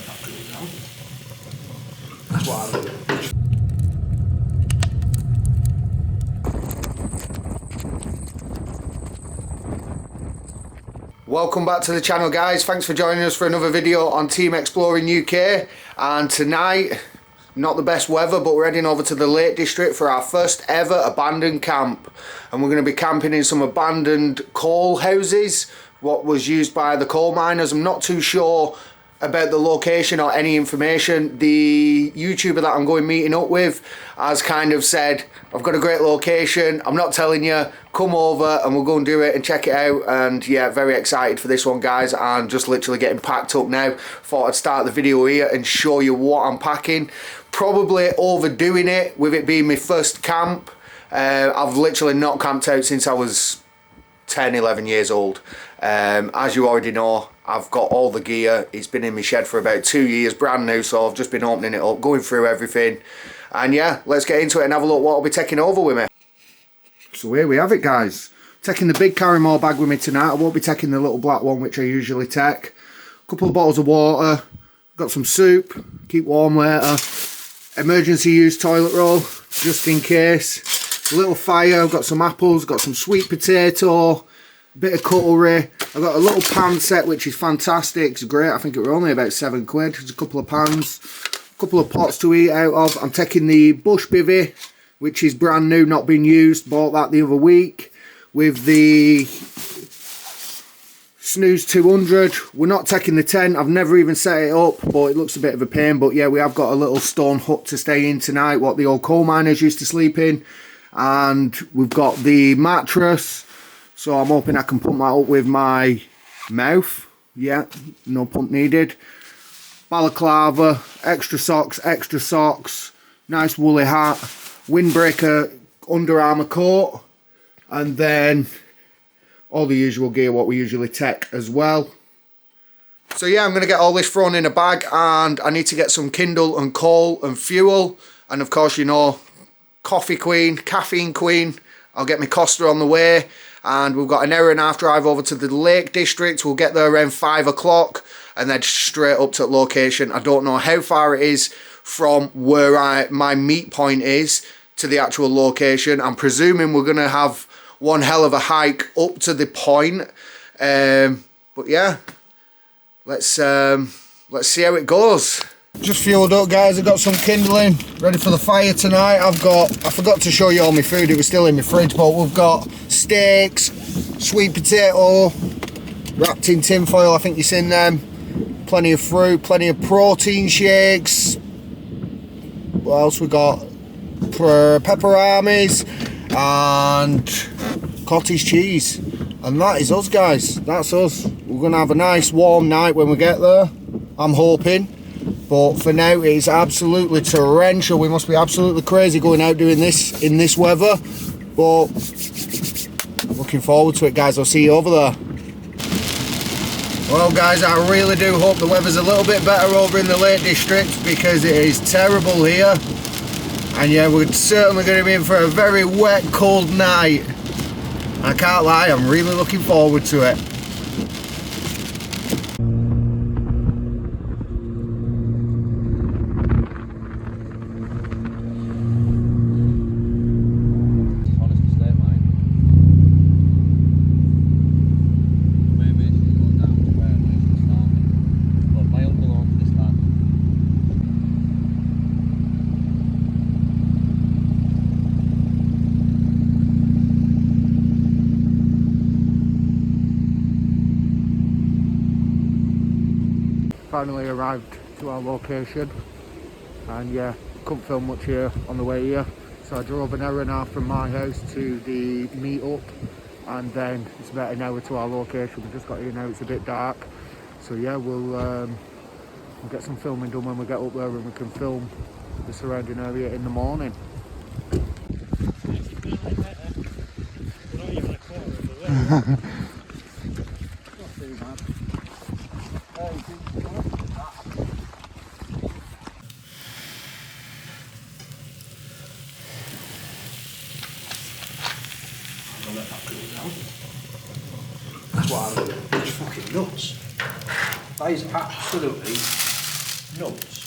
let that cool down. That's what I do. Welcome back to the channel, guys. Thanks for joining us for another video on Team Exploring UK. And tonight, not the best weather, but we're heading over to the Lake District for our first ever abandoned camp. And we're going to be camping in some abandoned coal houses, what was used by the coal miners. I'm not too sure about the location or any information. The YouTuber that I'm going meeting up with has kind of said, I've got a great location, I'm not telling you, come over and we'll go and do it and check it out. And yeah, very excited for this one, guys. I'm just literally getting packed up now. Thought I'd start the video here and show you what I'm packing. Probably overdoing it with it being my first camp. I've literally not camped out since I was 10, 11 years old. As you already know, I've got all the gear. It's been in my shed for about 2 years, brand new, so I've just been opening it up, going through everything. And yeah, let's get into it and have a look what I'll be taking over with me. So here we have it, guys. Taking the big carry-more bag with me tonight. I won't be taking the little black one, which I usually take. A couple of bottles of water. Got some soup, keep warm later. Emergency use toilet roll, just in case. A little fire. I've got some apples, got some sweet potato, bit of cutlery. I've got a little pan set, which is fantastic. It's great. I think it were only about £7. There's a couple of pans, a couple of pots to eat out of. I'm taking the bush bivvy, which is brand new, not been used. Bought that the other week. With the Snooze 200. We're not taking the tent. I've never even set it up, but it looks a bit of a pain. But yeah, we have got a little stone hut to stay in tonight, what the old coal miners used to sleep in. And we've got the mattress. So I'm hoping I can pump that up with my mouth. Yeah, no pump needed. Balaclava, extra socks, nice woolly hat, windbreaker, Under Armour coat, and then all the usual gear what we usually take as well. So yeah, I'm going to get all this thrown in a bag, and I need to get some kindle and coal and fuel, and of course, you know, coffee queen, caffeine queen. I'll get my Costa on the way. And we've got an hour and a half drive over to the Lake District. We'll get there around 5 o'clock and then straight up to location. I don't know how far it is from where my meet point is to the actual location. I'm presuming we're going to have one hell of a hike up to the point. But yeah, let's see how it goes. Just fueled up, guys. I've got some kindling ready for the fire tonight. I forgot to show you all my food. It was still in my fridge, but we've got steaks, sweet potato wrapped in tin foil, I think you've seen them, plenty of fruit, plenty of protein shakes. What else we got? Pepperonis and cottage cheese. And that is us, guys. That's us. We're gonna have a nice warm night when we get there, I'm hoping. But for now, it is absolutely torrential. We must be absolutely crazy going out doing this in this weather. But looking forward to it, guys. I'll see you over there. Well, guys, I really do hope the weather's a little bit better over in the Lake District, because it is terrible here. And yeah, we're certainly going to be in for a very wet, cold night. I can't lie, I'm really looking forward to it. Finally arrived to our location, and yeah, couldn't film much here on the way here, so I drove an hour and a half from my house to the meet-up, and then it's about an hour to our location. We just got here now, it's a bit dark, so yeah, we'll get some filming done when we get up there, and we can film the surrounding area in the morning. Let that cool down. That's what I do. It's fucking nuts. That is absolutely nuts.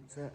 That's it.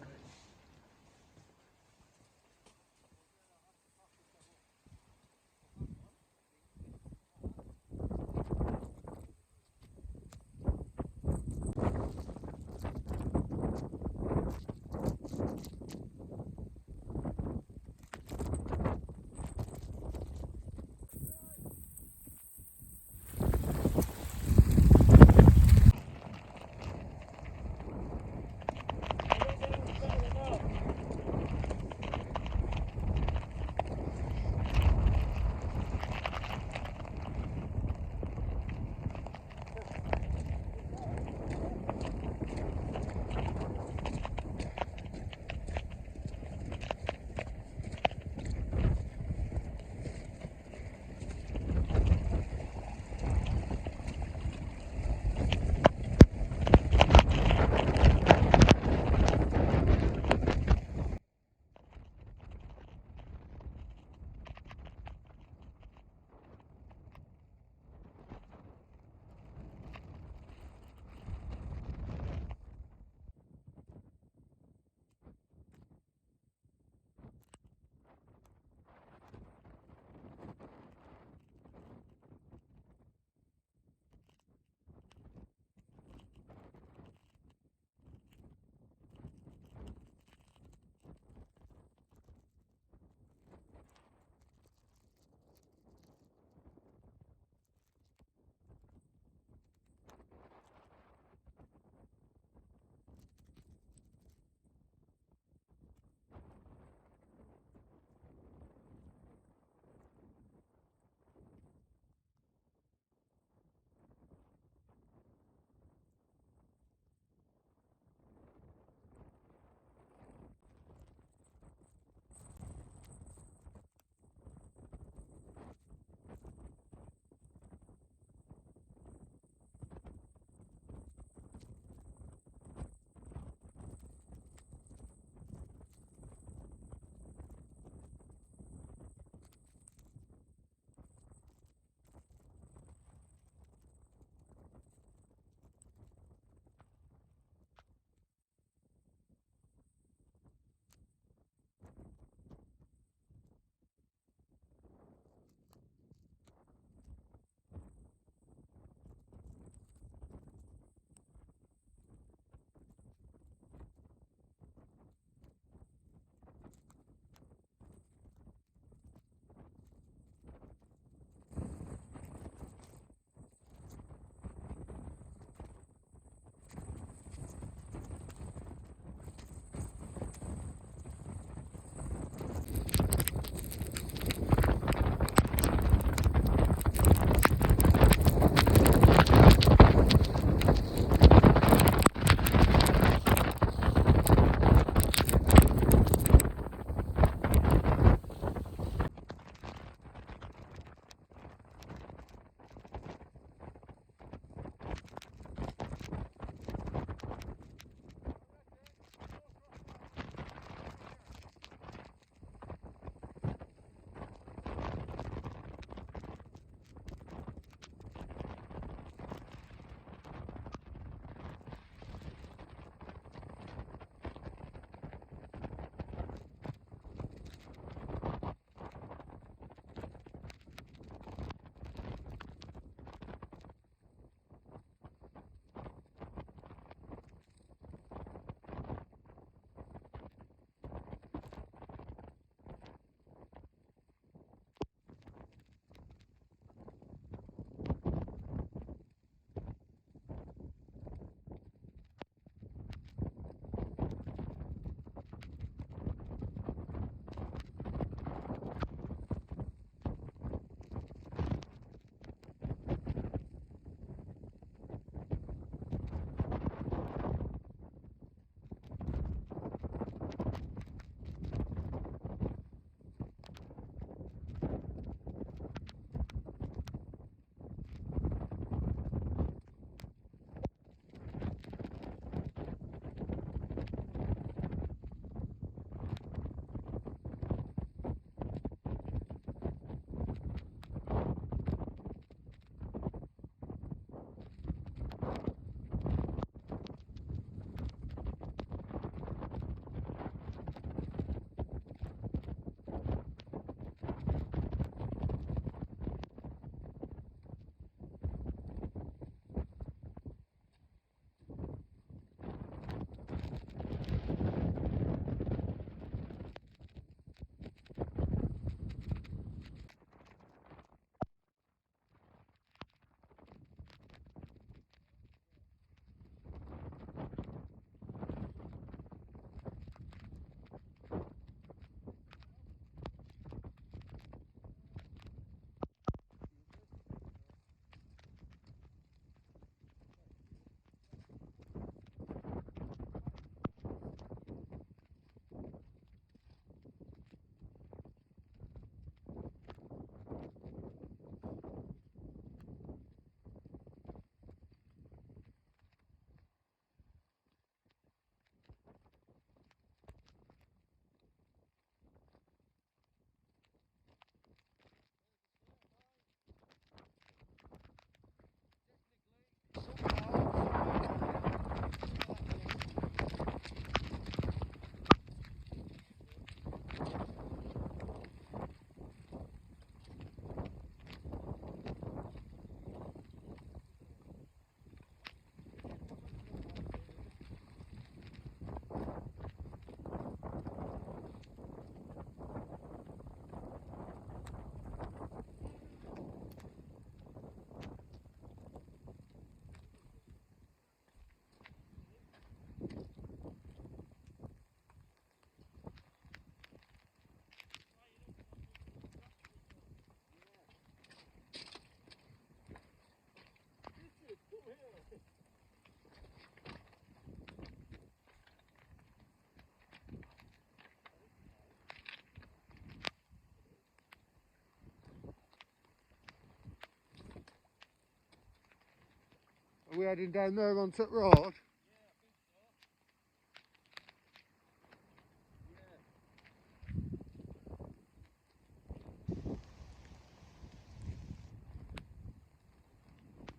Are we heading down there on Tut Road?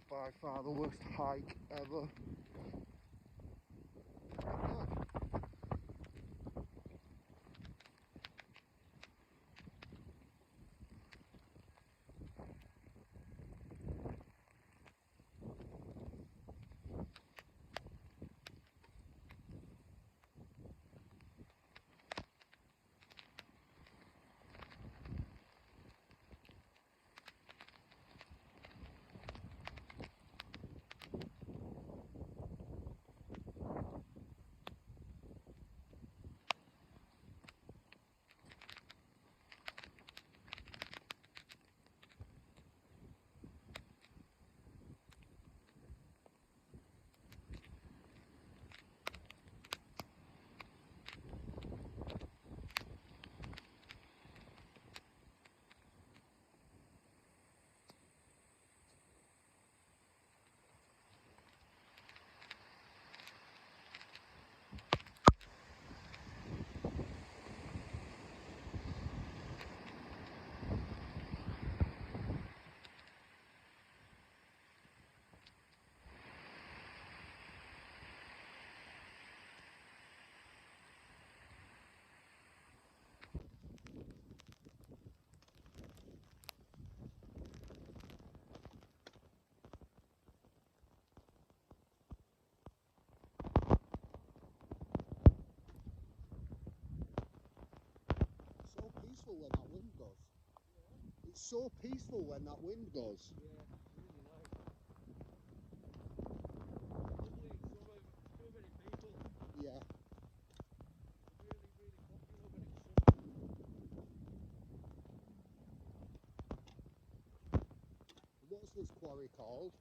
By far the worst hike ever. Peaceful when that wind goes. It's so peaceful when that wind goes. Yeah, really nice. Lovely, so many people. Yeah. Really, really popular when it's sunny. What's this quarry called?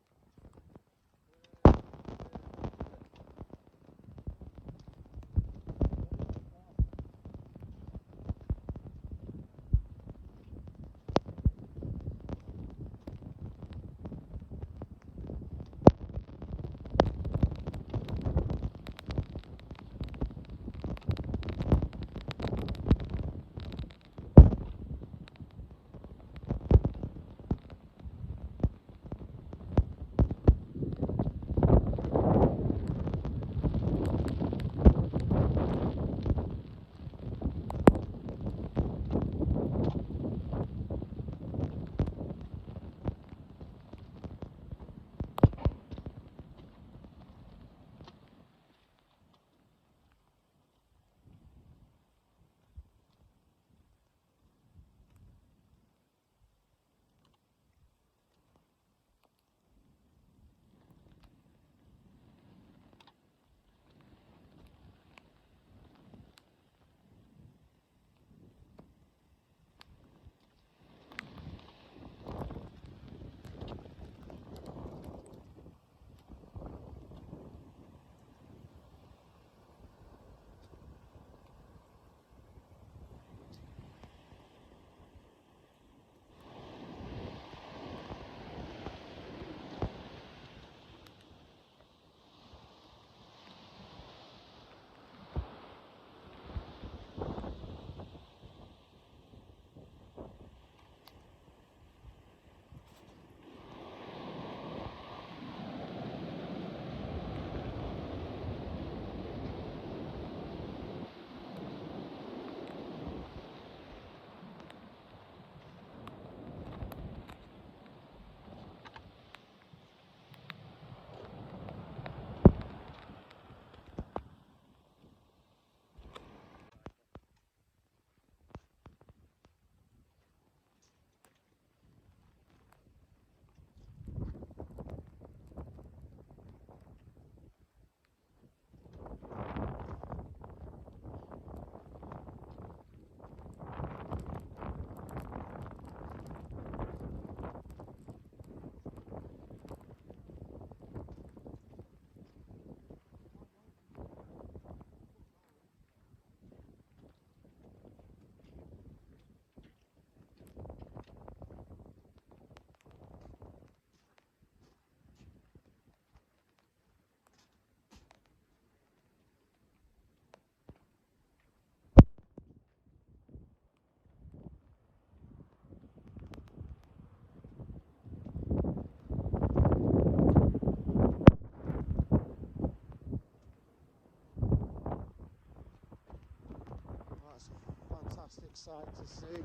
sight to see.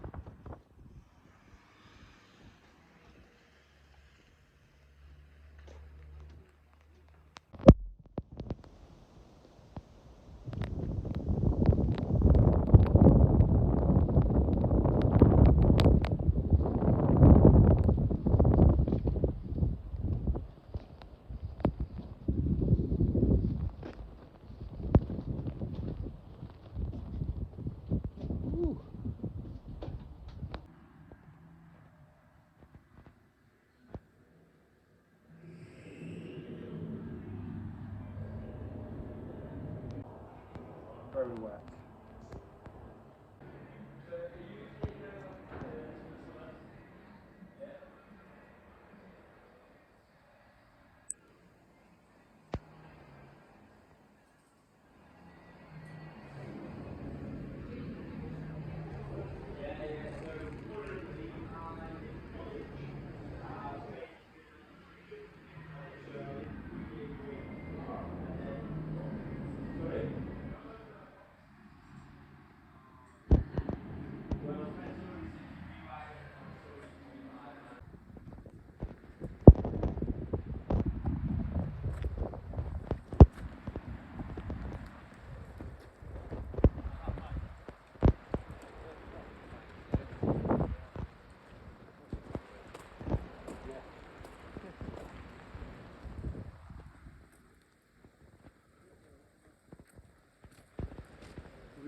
Very wet.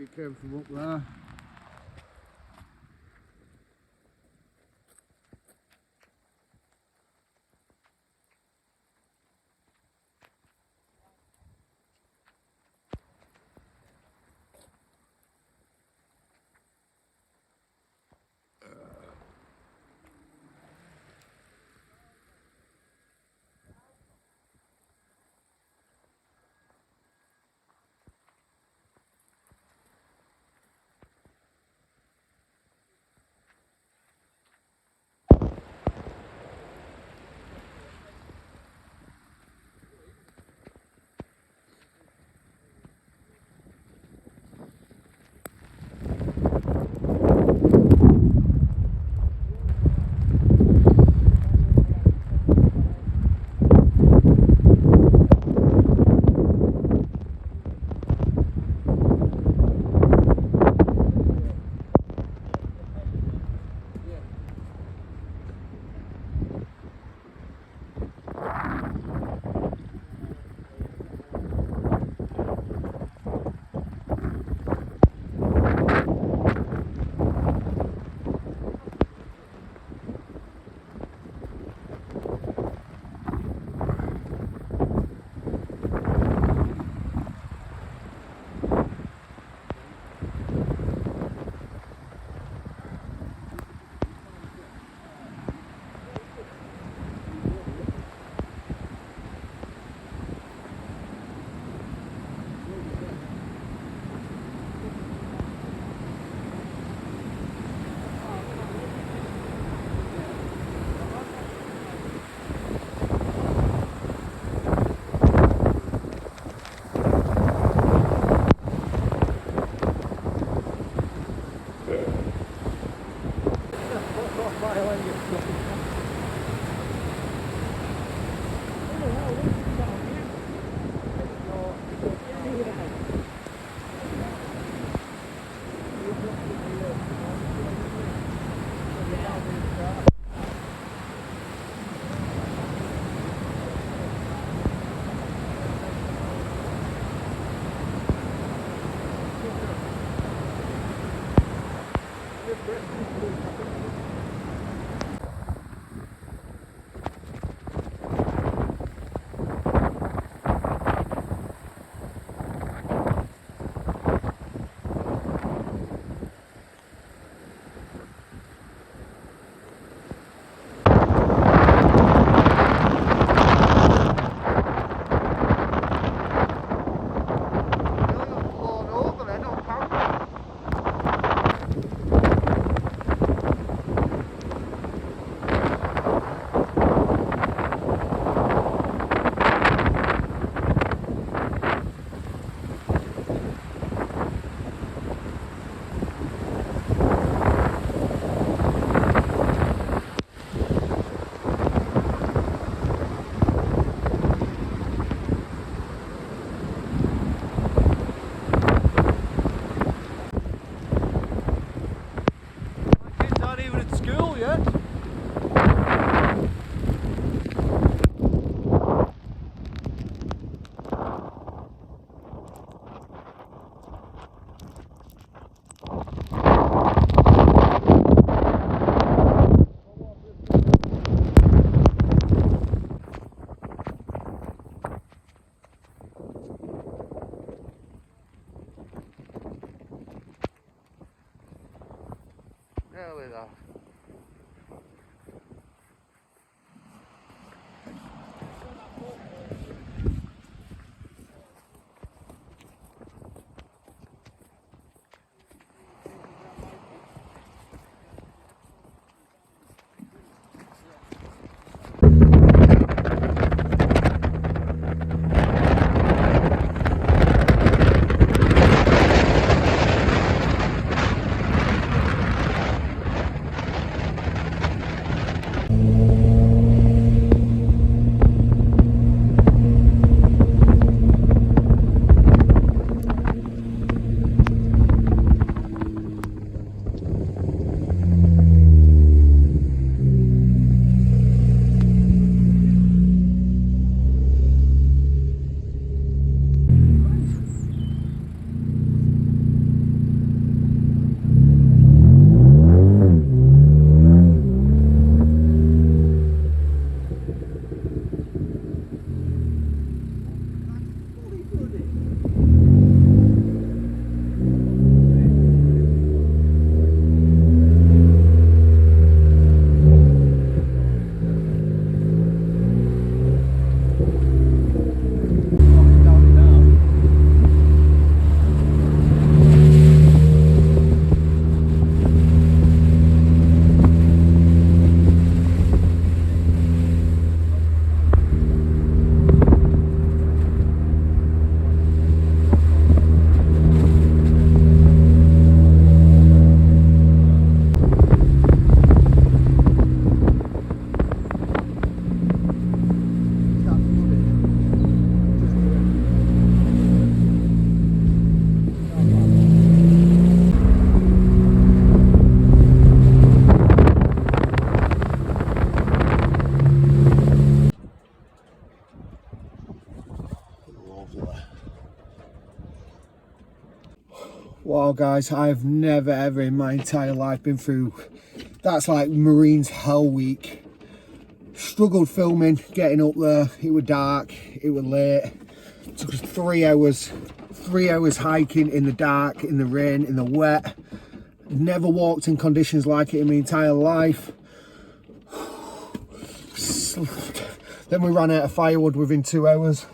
We came from up there. now, guys, I've never ever in my entire life been through, that's like Marines Hell Week. Struggled filming, getting up there. It was dark, it was late. It took us 3 hours. 3 hours hiking in the dark, in the rain, in the wet. Never walked in conditions like it in my entire life. Then we ran out of firewood within 2 hours.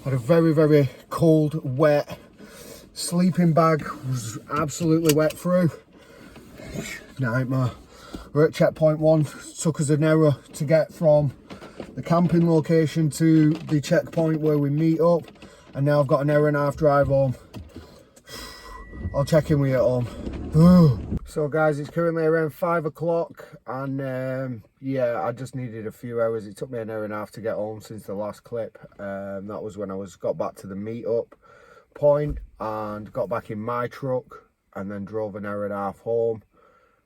Had a very, very cold, wet sleeping bag. Was absolutely wet through. Nightmare. We're at checkpoint 1. Took us an hour to get from the camping location to the checkpoint where we meet up. And now I've got an hour and a half drive home. I'll check in with you at home. So guys, it's currently around 5 o'clock and yeah, I just needed a few hours. It took me an hour and a half to get home since the last clip. That was when I got back to the meetup point and got back in my truck and then drove an hour and a half home.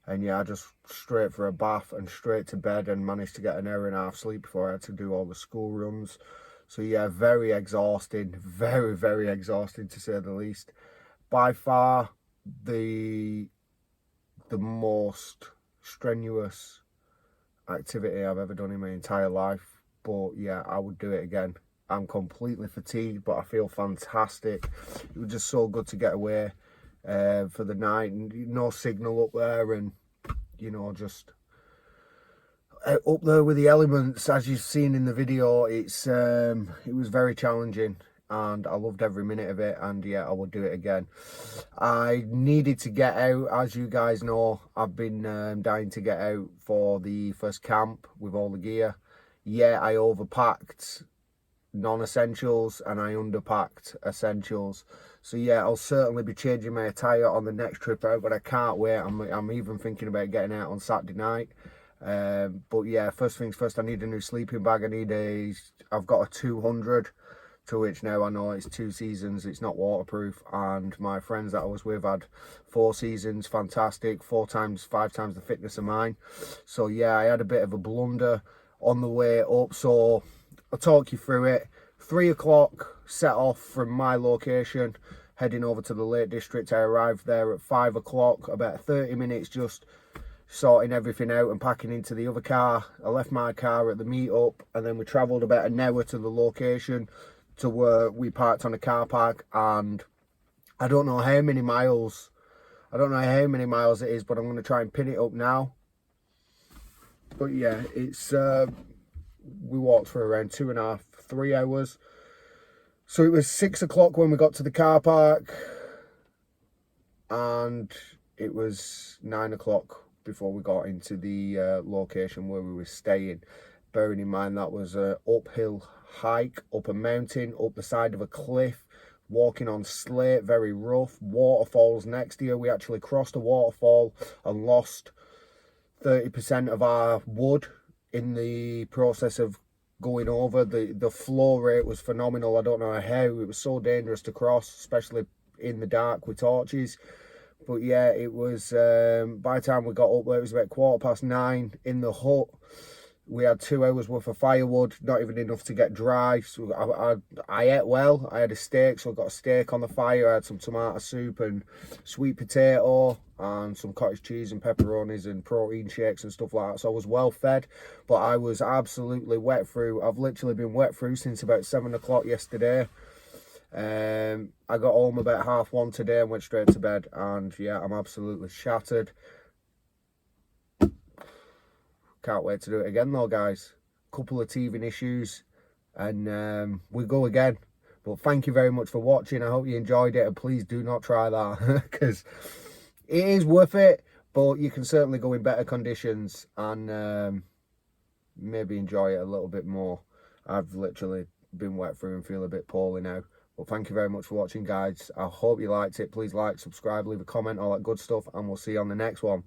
And yeah, I just straight for a bath and straight to bed and managed to get an hour and a half sleep before I had to do all the school runs. So yeah, very exhausting, very, very exhausting to say the least. By far the most strenuous activity I've ever done in my entire life. But yeah, I would do it again. I'm completely fatigued, but I feel fantastic. It was just so good to get away for the night, and no signal up there, and you know, just up there with the elements. As you've seen in the video, it was very challenging and I loved every minute of it, and yeah, I would do it again. I needed to get out. As you guys know, I've been dying to get out for the first camp with all the gear. Yeah, I overpacked non-essentials and I underpacked essentials. So yeah, I'll certainly be changing my attire on the next trip out, but I can't wait. I'm even thinking about getting out on Saturday night. But yeah, first things first, I need a new sleeping bag. I've got a 200, to which now I know it's 2 seasons, it's not waterproof, and my friends that I was with had 4 seasons, fantastic, 5 times the thickness of mine. So yeah, I had a bit of a blunder on the way up, so I'll talk you through it. 3 o'clock, set off from my location, heading over to the Lake District. I arrived there at 5 o'clock, about 30 minutes just sorting everything out and packing into the other car. I left my car at the meetup, and then we travelled about an hour to the location to where we parked on a car park, and I don't know how many miles it is, but I'm going to try and pin it up now. But yeah, it's we walked for around 2.5, 3 hours. So it was 6 o'clock when we got to the car park, and it was 9 o'clock before we got into the location where we were staying. Bearing in mind that was an uphill hike, up a mountain, up the side of a cliff, walking on slate, very rough, waterfalls next to you. We actually crossed a waterfall and lost 30% of our wood in the process of going over. The flow rate was phenomenal. I don't know how. It was so dangerous to cross, especially in the dark with torches. But yeah, it was by the time we got up there, it was about 9:15 in the hut. We had 2 hours worth of firewood, not even enough to get dry. So I ate well. I had a steak, so I got a steak on the fire. I had some tomato soup and sweet potato and some cottage cheese and pepperonis and protein shakes and stuff like that. So I was well fed, but I was absolutely wet through. I've literally been wet through since about 7 o'clock yesterday. I got home about 1:30 today and went straight to bed, and yeah, I'm absolutely shattered. Can't wait to do it again though, guys. Couple of teething issues and we go again. But thank you very much for watching. I hope you enjoyed it, and please do not try that because it is worth it, but you can certainly go in better conditions and maybe enjoy it a little bit more. I've literally been wet through and feel a bit poorly now. But thank you very much for watching, guys. I hope you liked it. Please like, subscribe, leave a comment, all that good stuff, and we'll see you on the next one.